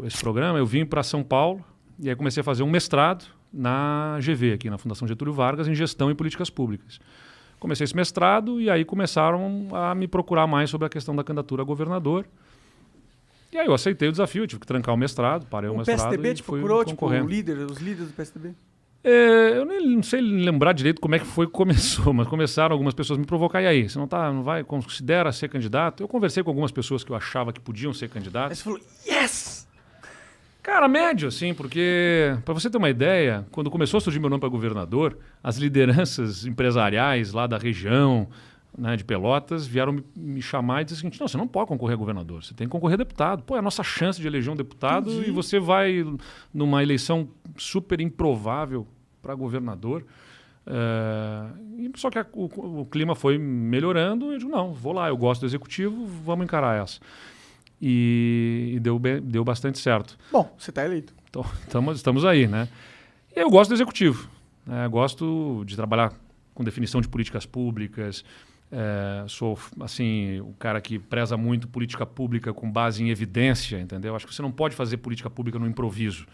esse programa, eu vim para São Paulo e aí comecei a fazer um mestrado na GV, aqui na Fundação Getúlio Vargas, em Gestão e Políticas Públicas. Comecei esse mestrado e aí começaram a me procurar mais sobre a questão da candidatura a governador. E aí eu aceitei o desafio, tive que trancar o mestrado, parei o mestrado PSDB e te fui procurou, concorrendo. os líderes do PSDB? Eu nem não sei lembrar direito como é que foi que começou, mas começaram algumas pessoas a me provocar. E aí, você não vai, considera ser candidato? Eu conversei com algumas pessoas que eu achava que podiam ser Aí candidatos. você falou, yes! Cara, médio, assim, porque, para você ter uma ideia, quando começou a surgir meu nome para governador, as lideranças empresariais lá da região, né, de Pelotas, vieram me chamar e dizer o seguinte: não, você não pode concorrer a governador, você tem que concorrer a deputado. Pô, é a nossa chance de eleger um deputado. Entendi. E você vai numa eleição super improvável para governador. Só que o clima foi melhorando e eu digo, não, vou lá, eu gosto do executivo, vamos encarar essa. E deu bastante certo. Bom, você está eleito. Então, estamos aí, né? E eu gosto do executivo, né? Gosto de trabalhar com definição de políticas públicas. Sou, assim, o cara que preza muito política pública com base em evidência, entendeu? Acho que você não pode fazer política pública no improviso.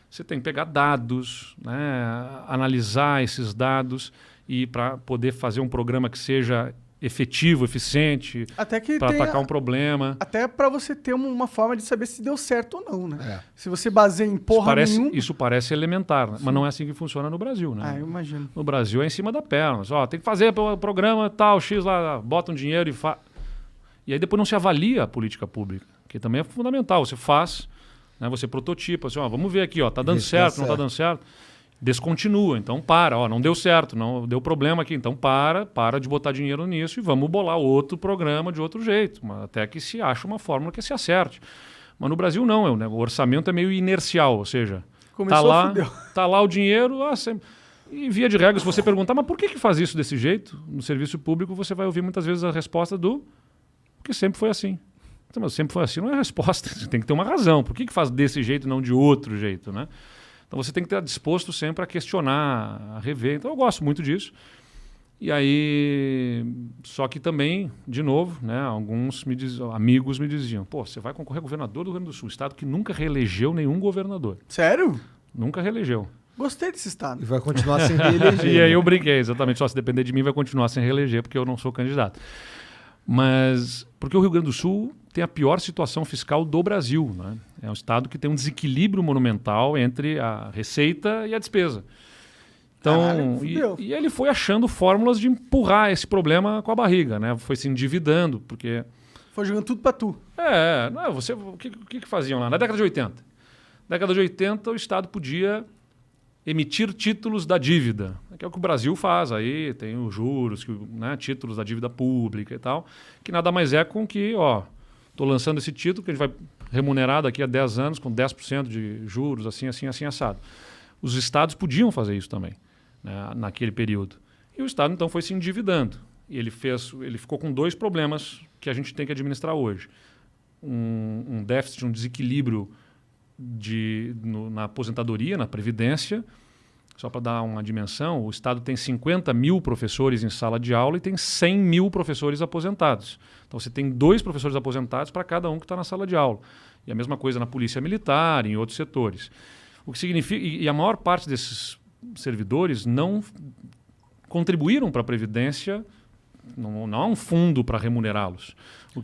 Você tem que pegar dados, né? Analisar esses dados e para poder fazer um programa que seja efetivo, eficiente, para atacar um problema. Até para você ter uma forma de saber se deu certo ou não, né? Se você baseia em porra nenhuma... Isso parece elementar, né? Mas não é assim que funciona no Brasil, né? Eu imagino. No Brasil é em cima da perna. Tem que fazer o programa tal, X lá, bota um dinheiro e faz. E aí depois não se avalia a política pública, que também é fundamental. Você faz, né? Você prototipa, assim, vamos ver aqui, tá dando certo, não tá dando certo. Descontinua, então não deu certo, não deu problema aqui, então para de botar dinheiro nisso e vamos bolar outro programa de outro jeito, até que se ache uma fórmula que se acerte. Mas no Brasil não, o orçamento é meio inercial, ou seja, tá lá o dinheiro, e via de regra, se você perguntar, mas por que faz isso desse jeito? No serviço público você vai ouvir muitas vezes a resposta porque sempre foi assim. Então, mas sempre foi assim, não é a resposta, você tem que ter uma razão, por que faz desse jeito e não de outro jeito, né? Então você tem que estar disposto sempre a questionar, a rever. Então eu gosto muito disso. E aí, só que também, de novo, né, alguns amigos me diziam, você vai concorrer a governador do Rio Grande do Sul, estado que nunca reelegeu nenhum governador. Sério? Nunca reelegeu. Gostei desse estado. E vai continuar sem reeleger. E aí eu brinquei, exatamente, só se depender de mim vai continuar sem reeleger, porque eu não sou candidato. Mas, porque o Rio Grande do Sul tem a pior situação fiscal do Brasil, né? É um estado que tem um desequilíbrio monumental entre a receita e a despesa. Então, e ele foi achando fórmulas de empurrar esse problema com a barriga, né? Foi se endividando, porque... Foi jogando tudo para tu. O que faziam lá? Na década de 80. Na década de 80, o Estado podia emitir títulos da dívida, que é o que o Brasil faz. Aí tem os juros, né, títulos da dívida pública e tal, que nada mais é com que, estou lançando esse título que a gente vai remunerar daqui a 10 anos com 10% de juros, assim, assado. Os estados podiam fazer isso também, né, naquele período. E o Estado, então, foi se endividando. E ele ficou com dois problemas que a gente tem que administrar hoje. Um déficit, um desequilíbrio na aposentadoria, na previdência. Só para dar uma dimensão, o Estado tem 50 mil professores em sala de aula e tem 100 mil professores aposentados. Então você tem 2 professores aposentados para cada um que está na sala de aula. E a mesma coisa na Polícia Militar, em outros setores. O que significa, e a maior parte desses servidores não contribuíram para a Previdência, não há um fundo para remunerá-los.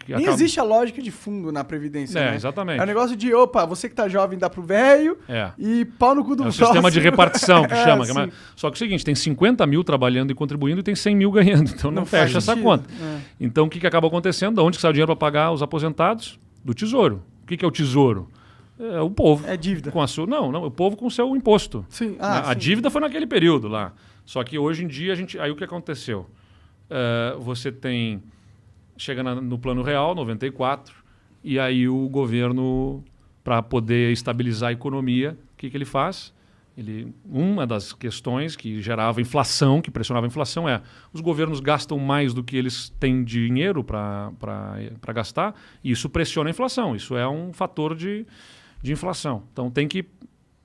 Nem existe a lógica de fundo na Previdência, né? Exatamente. É um negócio de, você que tá jovem dá pro velho e pau no cu do próximo. É o sistema de repartição que chama. Só que é o seguinte, tem 50 mil trabalhando e contribuindo e tem 100 mil ganhando. Então não fecha essa conta. Então o que acaba acontecendo? De onde que sai o dinheiro para pagar os aposentados? Do Tesouro. O que é o Tesouro? É o povo. É dívida. Não, o povo com o seu imposto. Sim. A dívida foi naquele período lá. Só que hoje em dia, aí o que aconteceu? Você chega no Plano Real, 94, e aí o governo, para poder estabilizar a economia, o que ele faz? Uma das questões que gerava inflação, que pressionava a inflação os governos gastam mais do que eles têm dinheiro para gastar, e isso pressiona a inflação. Isso é um fator de inflação. Então tem que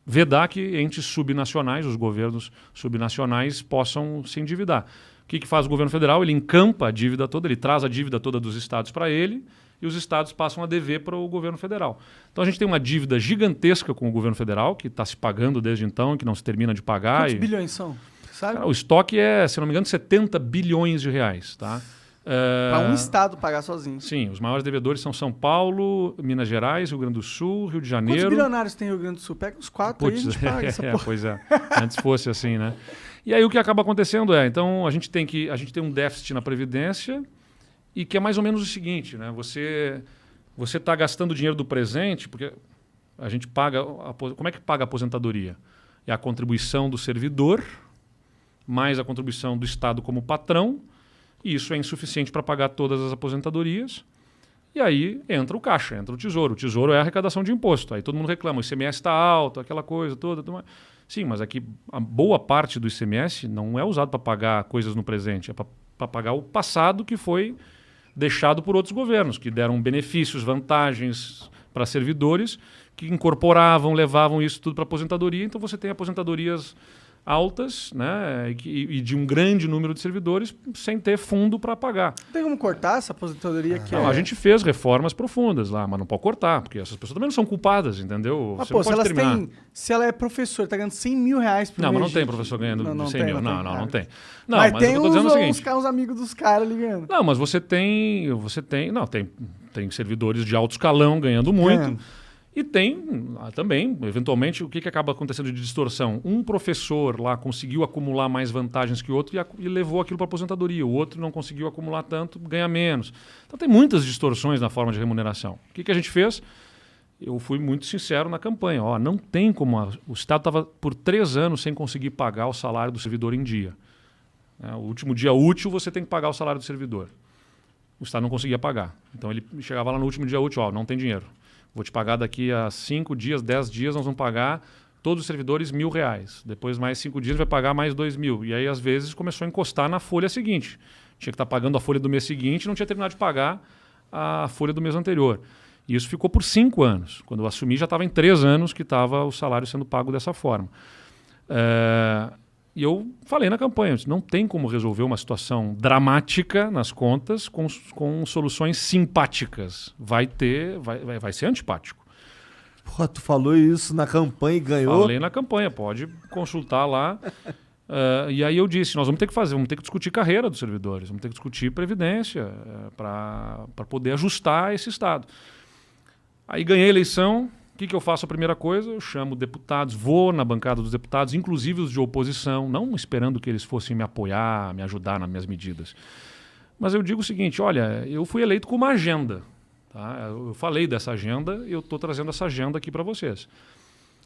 vedar que entes subnacionais, os governos subnacionais, possam se endividar. O que faz o governo federal? Ele encampa a dívida toda, ele traz a dívida toda dos estados para ele, e os estados passam a dever para o governo federal. Então a gente tem uma dívida gigantesca com o governo federal, que está se pagando desde então, que não se termina de pagar. Quantos bilhões são? Você sabe? Cara, o estoque é, se não me engano, 70 bilhões de reais. Tá? Para um estado pagar sozinho. Sim, os maiores devedores são São Paulo, Minas Gerais, Rio Grande do Sul, Rio de Janeiro. Quantos bilionários tem Rio Grande do Sul? Pega uns 4 aí e a gente paga essa porra. Pois é, antes fosse assim, né? E aí o que acaba acontecendo então a gente tem um déficit na Previdência e que é mais ou menos o seguinte, né? Você está gastando dinheiro do presente, porque a gente paga... Como é que paga a aposentadoria? É a contribuição do servidor, mais a contribuição do Estado como patrão, e isso é insuficiente para pagar todas as aposentadorias. E aí entra o caixa, entra o tesouro. O tesouro é a arrecadação de imposto. Aí todo mundo reclama, o ICMS está alto, aquela coisa toda. Sim, mas aqui a boa parte do ICMS não é usado para pagar coisas no presente, é para pagar o passado que foi deixado por outros governos, que deram benefícios, vantagens para servidores, que incorporavam, levavam isso tudo para aposentadoria. Então você tem aposentadorias altas, né, e de um grande número de servidores sem ter fundo para pagar. Tem como cortar essa aposentadoria que Não, a gente fez reformas profundas lá, mas não pode cortar, porque essas pessoas também não são culpadas, entendeu? Mas, pô, se ela é professora, tá ganhando 100 mil reais por mês. Não, mas não tem professor ganhando 100 mil. Não tem. Não, mas tem eu tô dizendo o seguinte, uns amigos dos caras ligando. Não, mas tem servidores de alto escalão ganhando muito. E tem também, eventualmente, o que acaba acontecendo de distorção? Um professor lá conseguiu acumular mais vantagens que o outro e levou aquilo para a aposentadoria. O outro não conseguiu acumular tanto, ganha menos. Então tem muitas distorções na forma de remuneração. O que a gente fez? Eu fui muito sincero na campanha. Não tem como... O Estado estava por 3 anos sem conseguir pagar o salário do servidor em dia. O último dia útil você tem que pagar o salário do servidor. O Estado não conseguia pagar. Então ele chegava lá no último dia útil, não tem dinheiro. Vou te pagar daqui a 5 dias, 10 dias, nós vamos pagar todos os servidores R$1.000. Depois, mais 5 dias, vai pagar mais R$2.000. E aí, às vezes, começou a encostar na folha seguinte. Tinha que estar pagando a folha do mês seguinte e não tinha terminado de pagar a folha do mês anterior. E isso ficou por 5 anos. Quando eu assumi, já estava em 3 anos que estava o salário sendo pago dessa forma. E eu falei na campanha, não tem como resolver uma situação dramática nas contas com soluções simpáticas. Vai ser antipático. Pô, tu falou isso na campanha e ganhou? Falei na campanha, pode consultar lá. E aí eu disse, nós vamos ter que discutir carreira dos servidores, vamos ter que discutir previdência para poder ajustar esse Estado. Aí ganhei a eleição. O que eu faço? A primeira coisa, eu chamo deputados, vou na bancada dos deputados, inclusive os de oposição, não esperando que eles fossem me apoiar, me ajudar nas minhas medidas. Mas eu digo o seguinte, olha, eu fui eleito com uma agenda. Tá? Eu falei dessa agenda e eu estou trazendo essa agenda aqui para vocês.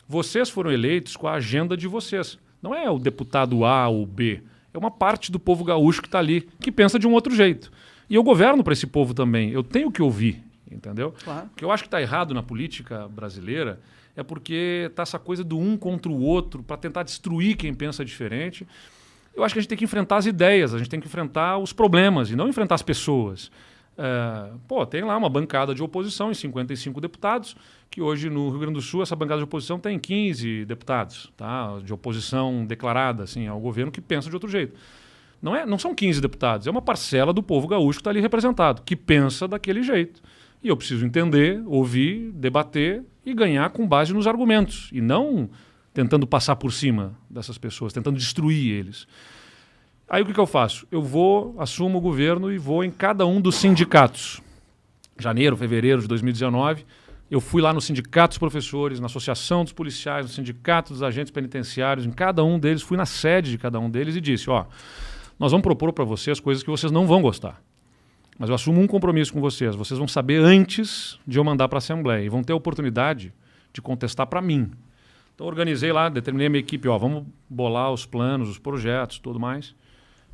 Vocês foram eleitos com a agenda de vocês. Não é o deputado A ou B, é uma parte do povo gaúcho que está ali, que pensa de um outro jeito. E eu governo para esse povo também, eu tenho que ouvir. Entendeu? Claro. O que eu acho que está errado na política brasileira é porque está essa coisa do um contra o outro para tentar destruir quem pensa diferente. Eu acho que a gente tem que enfrentar as ideias, a gente tem que enfrentar os problemas e não enfrentar as pessoas. Tem lá uma bancada de oposição em 55 deputados, que hoje no Rio Grande do Sul essa bancada de oposição tem 15 deputados, tá? De oposição declarada assim, ao governo que pensa de outro jeito. Não são 15 deputados, é uma parcela do povo gaúcho que está ali representado, que pensa daquele jeito. E eu preciso entender, ouvir, debater e ganhar com base nos argumentos. E não tentando passar por cima dessas pessoas, tentando destruir eles. Aí o que eu faço? Eu assumo o governo e vou em cada um dos sindicatos. Janeiro, fevereiro de 2019, eu fui lá no Sindicato dos Professores, na Associação dos Policiais, no Sindicato dos Agentes Penitenciários, em cada um deles, fui na sede de cada um deles e disse, nós vamos propor para vocês coisas que vocês não vão gostar. Mas eu assumo um compromisso com vocês. Vocês vão saber antes de eu mandar para a Assembleia e vão ter a oportunidade de contestar para mim. Então, organizei lá, determinei a minha equipe, vamos bolar os planos, os projetos, tudo mais,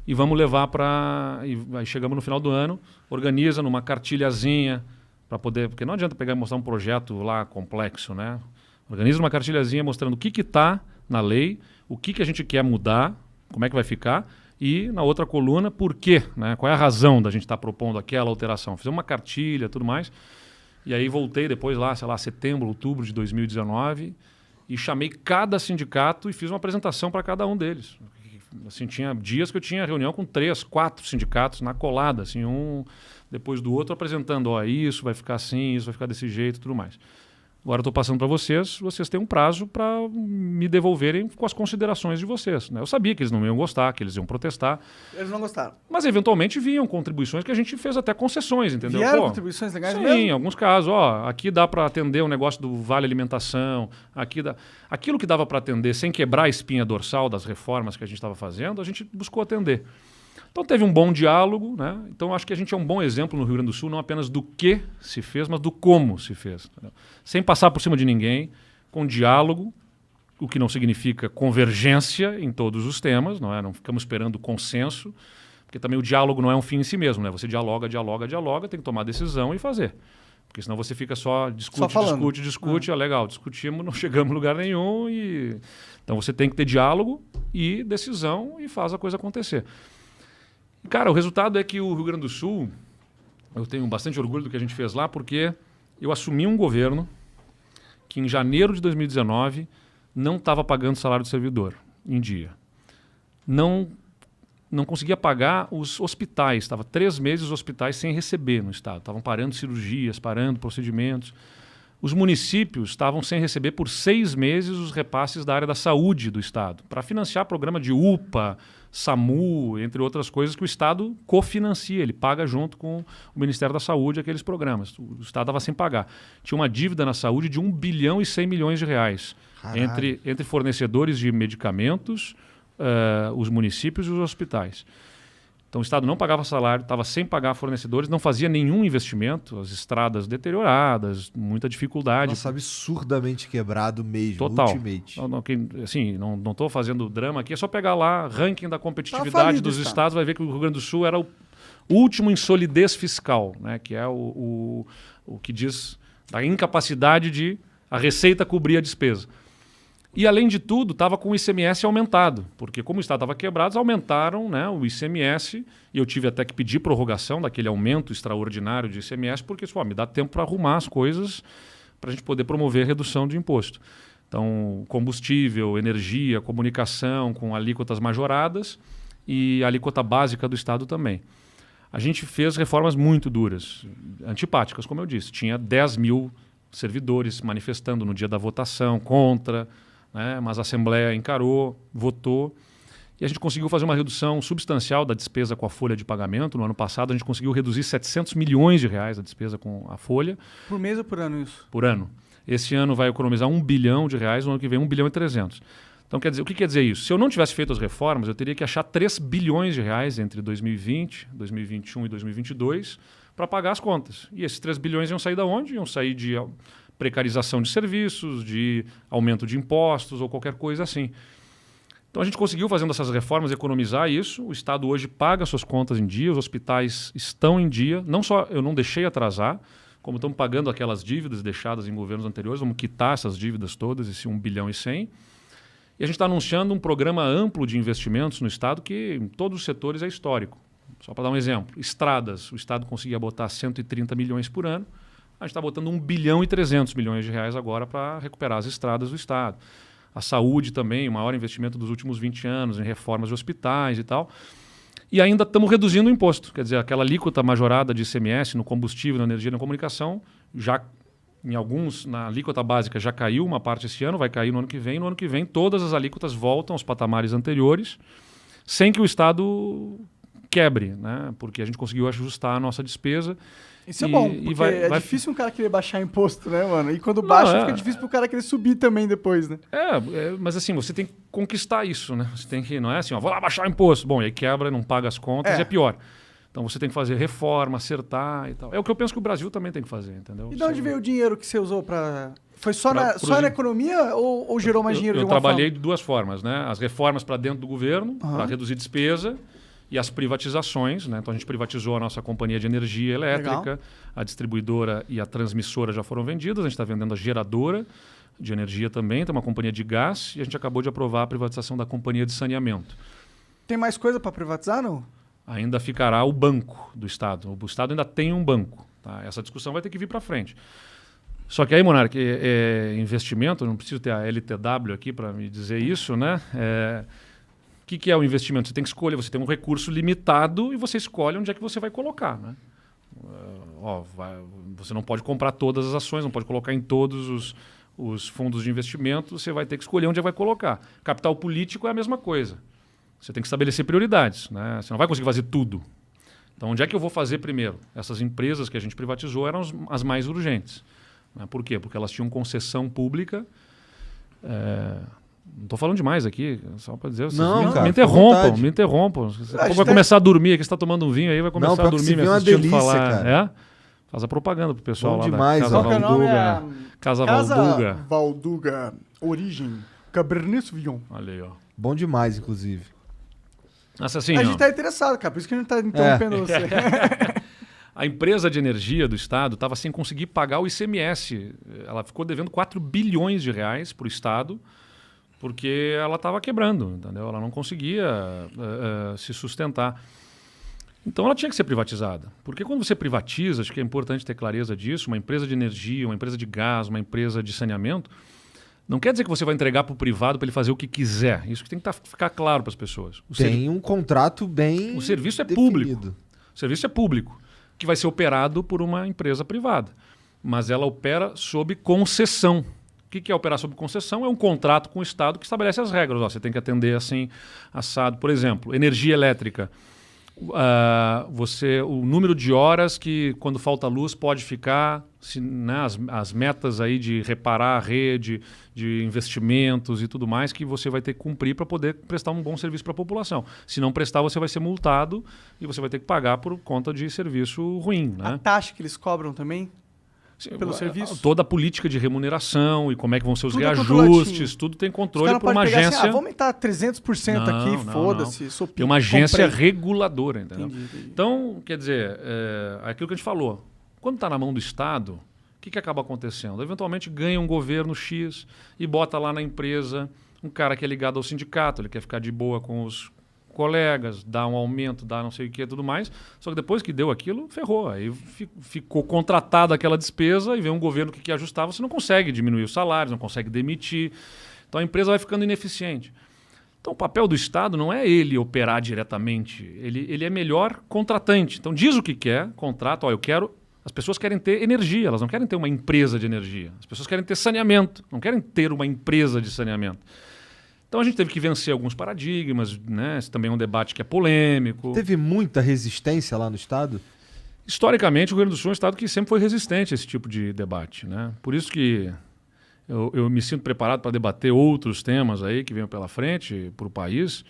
e vamos levar para... Aí chegamos no final do ano, organiza numa cartilhazinha para poder... Porque não adianta pegar e mostrar um projeto lá complexo, né? Organiza uma cartilhazinha mostrando o que está na lei, o que a gente quer mudar, como é que vai ficar... E na outra coluna, por quê? Né? Qual é a razão da gente estar propondo aquela alteração? Fizemos uma cartilha e tudo mais. E aí voltei depois lá, setembro, outubro de 2019 e chamei cada sindicato e fiz uma apresentação para cada um deles. Assim, tinha dias que eu tinha reunião com 3, 4 sindicatos na colada, assim, um depois do outro, apresentando, ó, isso vai ficar assim, isso vai ficar desse jeito e tudo mais. Agora eu estou passando para vocês têm um prazo para me devolverem com as considerações de vocês. Né? Eu sabia que eles não iam gostar, que eles iam protestar. Eles não gostaram. Mas eventualmente vinham contribuições que a gente fez até concessões, entendeu? Vieram contribuições legais sim, mesmo? em alguns casos. Ó, aqui dá para atender o negócio do Vale Alimentação. Aquilo que dava para atender sem quebrar a espinha dorsal das reformas que a gente estava fazendo, a gente buscou atender. Então teve um bom diálogo, né? Então acho que a gente é um bom exemplo no Rio Grande do Sul, não apenas do que se fez, mas do como se fez. Entendeu? Sem passar por cima de ninguém, com diálogo, o que não significa convergência em todos os temas, não é? Não ficamos esperando consenso, porque também o diálogo não é um fim em si mesmo, né? Você dialoga, tem que tomar decisão e fazer. Porque senão você fica só discute, legal, discutimos, não chegamos a lugar nenhum. Então você tem que ter diálogo e decisão e faz a coisa acontecer. Cara, o resultado é que o Rio Grande do Sul, eu tenho bastante orgulho do que a gente fez lá, porque eu assumi um governo que em janeiro de 2019 não estava pagando salário do servidor em dia. Não conseguia pagar os hospitais, estava 3 meses os hospitais sem receber no estado, estavam parando cirurgias, parando procedimentos. Os municípios estavam sem receber por 6 meses os repasses da área da saúde do estado, para financiar programa de UPA, SAMU, entre outras coisas que o Estado cofinancia, ele paga junto com o Ministério da Saúde aqueles programas. O Estado estava sem pagar. Tinha uma dívida na saúde de 1 bilhão e 100 milhões de reais entre fornecedores de medicamentos, os municípios e os hospitais. Então o Estado não pagava salário, estava sem pagar fornecedores, não fazia nenhum investimento, as estradas deterioradas, muita dificuldade. Nossa, absurdamente quebrado mesmo. Total. Ultimate. Não estou fazendo drama aqui, é só pegar lá ranking da competitividade dos estados, vai ver que o Rio Grande do Sul era o último em solidez fiscal, né, que é o que diz da incapacidade de a receita cobrir a despesa. E, além de tudo, estava com o ICMS aumentado, porque como o Estado estava quebrado, eles aumentaram, né, o ICMS, e eu tive até que pedir prorrogação daquele aumento extraordinário de ICMS, porque me dá tempo para arrumar as coisas para a gente poder promover redução de imposto. Então, combustível, energia, comunicação com alíquotas majoradas e a alíquota básica do Estado também. A gente fez reformas muito duras, antipáticas, como eu disse. Tinha 10 mil servidores manifestando no dia da votação contra, né, mas a Assembleia encarou, votou, e a gente conseguiu fazer uma redução substancial da despesa com a folha de pagamento. No ano passado, a gente conseguiu reduzir 700 milhões de reais a despesa com a folha. Por mês ou por ano isso? Por ano. Esse ano vai economizar 1 bilhão de reais, no ano que vem 1 bilhão e 300. Então, quer dizer, o que quer dizer isso? Se eu não tivesse feito as reformas, eu teria que achar 3 bilhões de reais entre 2020, 2021 e 2022 para pagar as contas. E esses 3 bilhões iam sair de onde? Iam sair de precarização de serviços, de aumento de impostos ou qualquer coisa assim. Então a gente conseguiu, fazendo essas reformas, economizar isso. O Estado hoje paga suas contas em dia, os hospitais estão em dia. Não só eu não deixei atrasar, como estamos pagando aquelas dívidas deixadas em governos anteriores, vamos quitar essas dívidas todas, esse 1 bilhão e 100. E a gente está anunciando um programa amplo de investimentos no Estado que em todos os setores é histórico. Só para dar um exemplo, estradas, o Estado conseguia botar 130 milhões por ano. A gente está botando 1 bilhão e 300 milhões de reais agora para recuperar as estradas do Estado. A saúde também, o maior investimento dos últimos 20 anos em reformas de hospitais e tal. E ainda estamos reduzindo o imposto. Quer dizer, aquela alíquota majorada de ICMS no combustível, na energia e na comunicação, já em alguns, na alíquota básica já caiu uma parte esse ano, vai cair no ano que vem. No ano que vem todas as alíquotas voltam aos patamares anteriores, sem que o Estado quebre, né? Porque a gente conseguiu ajustar a nossa despesa. Isso é bom, porque é difícil um cara querer baixar imposto, né, mano? E quando baixa, fica difícil pro cara querer subir também depois, né? Mas assim, você tem que conquistar isso, né? Você tem que, não é assim, vou lá baixar o imposto. Bom, e aí quebra, não paga as contas, é pior. Então você tem que fazer reforma, acertar e tal. É o que eu penso que o Brasil também tem que fazer, entendeu? E de onde veio o dinheiro que você usou para... Foi só na economia ou gerou mais dinheiro de alguma forma? Eu trabalhei de duas formas, né? As reformas para dentro do governo, para reduzir despesa, e as privatizações, né? Então a gente privatizou a nossa companhia de energia elétrica, legal. A distribuidora e a transmissora já foram vendidas, a gente está vendendo a geradora de energia também, tem uma companhia de gás, e a gente acabou de aprovar a privatização da companhia de saneamento. Tem mais coisa para privatizar, não? Ainda ficará o banco do Estado. O Estado ainda tem um banco. Tá? Essa discussão vai ter que vir para frente. Só que aí, Monark, investimento, não preciso ter a LTW aqui para me dizer isso, né? O que é o investimento? Você tem que escolher, você tem um recurso limitado e você escolhe onde é que você vai colocar, né? Você não pode comprar todas as ações, não pode colocar em todos os fundos de investimento, você vai ter que escolher onde vai colocar. Capital político é a mesma coisa. Você tem que estabelecer prioridades, né? Você não vai conseguir fazer tudo. Então, onde é que eu vou fazer primeiro? Essas empresas que a gente privatizou eram as mais urgentes. Né? Por quê? Porque elas tinham concessão pública. Não estou falando demais aqui, só para dizer. Me interrompam. Vai começar a dormir aqui, você está tomando um vinho aí, vai começar a dormir, me assistindo falar. Cara. Faz a propaganda pro pessoal lá demais, da Casa Valduga. Valduga, origem, Cabernet Sauvignon. Olha aí, ó. Bom demais, inclusive. Nossa, assim, a gente tá interessado, cara, por isso que a gente tá interrompendo você. A empresa de energia do Estado estava sem conseguir pagar o ICMS. Ela ficou devendo 4 bilhões de reais para o Estado, porque ela estava quebrando, entendeu? Ela não conseguia se sustentar. Então ela tinha que ser privatizada. Porque quando você privatiza, acho que é importante ter clareza disso, uma empresa de energia, uma empresa de gás, uma empresa de saneamento, não quer dizer que você vai entregar para o privado para ele fazer o que quiser. Isso que tem que ficar claro para as pessoas. Tem um contrato bem O serviço é definido. público. O serviço é público, que vai ser operado por uma empresa privada. Mas ela opera sob concessão. O que é operar sob concessão? É um contrato com o Estado que estabelece as regras. Você tem que atender assim, assado. Por exemplo, energia elétrica. O número de horas que, quando falta luz, pode ficar, as metas aí de reparar a rede, de investimentos e tudo mais, que você vai ter que cumprir para poder prestar um bom serviço para a população. Se não prestar, você vai ser multado e você vai ter que pagar por conta de serviço ruim. Né? A taxa que eles cobram também? Pelo serviço? Toda a política de remuneração e como é que vão ser os reajustes, tudo tem controle por uma agência. Vamos aumentar 300% aqui, foda-se. Tem uma agência reguladora, entendeu? Entendi. Então, quer dizer, aquilo que a gente falou, quando está na mão do Estado, o que acaba acontecendo? Eventualmente ganha um governo X e bota lá na empresa um cara que é ligado ao sindicato, ele quer ficar de boa com os colegas, dá um aumento, dá não sei o que e tudo mais. Só que depois que deu aquilo, ferrou. Aí ficou contratada aquela despesa e vem um governo que quer ajustar, você não consegue diminuir os salários, não consegue demitir. Então a empresa vai ficando ineficiente. Então o papel do Estado não é ele operar diretamente, ele é melhor contratante. Então diz o que quer, contrata, as pessoas querem ter energia, elas não querem ter uma empresa de energia. As pessoas querem ter saneamento, não querem ter uma empresa de saneamento. Então a gente teve que vencer alguns paradigmas, né? Esse também é um debate que é polêmico. Teve muita resistência lá no Estado? Historicamente, o Rio Grande do Sul é um estado que sempre foi resistente a esse tipo de debate, né? Por isso que eu me sinto preparado para debater outros temas aí que venham pela frente para o país,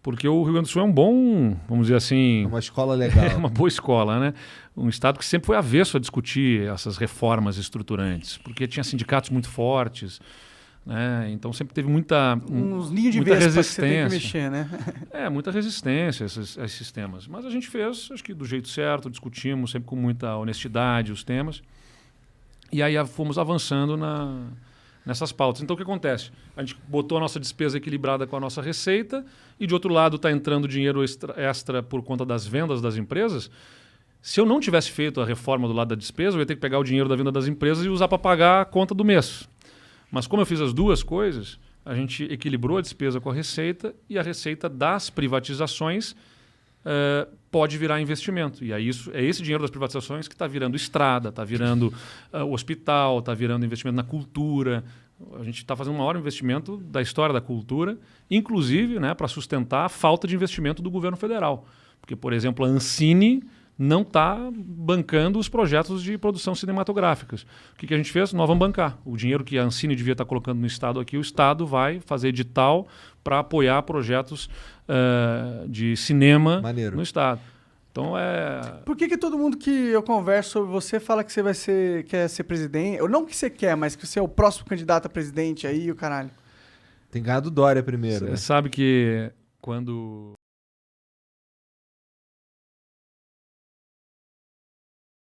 porque o Rio Grande do Sul é um bom, vamos dizer assim... É uma escola legal. É uma boa escola, né? Um estado que sempre foi avesso a discutir essas reformas estruturantes, porque tinha sindicatos muito fortes... Então sempre teve uns ninhos de muita resistência. Que você tem que mexer, né? Muita resistência a esses temas. Mas a gente fez, acho que do jeito certo, discutimos sempre com muita honestidade os temas. E aí fomos avançando nessas pautas. Então o que acontece? A gente botou a nossa despesa equilibrada com a nossa receita e de outro lado está entrando dinheiro extra por conta das vendas das empresas. Se eu não tivesse feito a reforma do lado da despesa, eu ia ter que pegar o dinheiro da venda das empresas e usar para pagar a conta do mês. Mas como eu fiz as duas coisas, a gente equilibrou a despesa com a receita e a receita das privatizações pode virar investimento. E aí é esse dinheiro das privatizações que está virando estrada, está virando hospital, está virando investimento na cultura. A gente está fazendo o maior investimento da história da cultura, inclusive para sustentar a falta de investimento do governo federal. Porque, por exemplo, a Ancine não está bancando os projetos de produção cinematográficas. O que a gente fez? Nós vamos bancar. O dinheiro que a Ancine devia estar colocando no Estado aqui, o Estado vai fazer edital para apoiar projetos de cinema no Estado. Então Por que todo mundo que eu converso sobre você fala que você quer ser presidente? Ou não que você quer, mas que você é o próximo candidato a presidente aí, o caralho? Tem ganhado Dória primeiro. Você sabe que quando...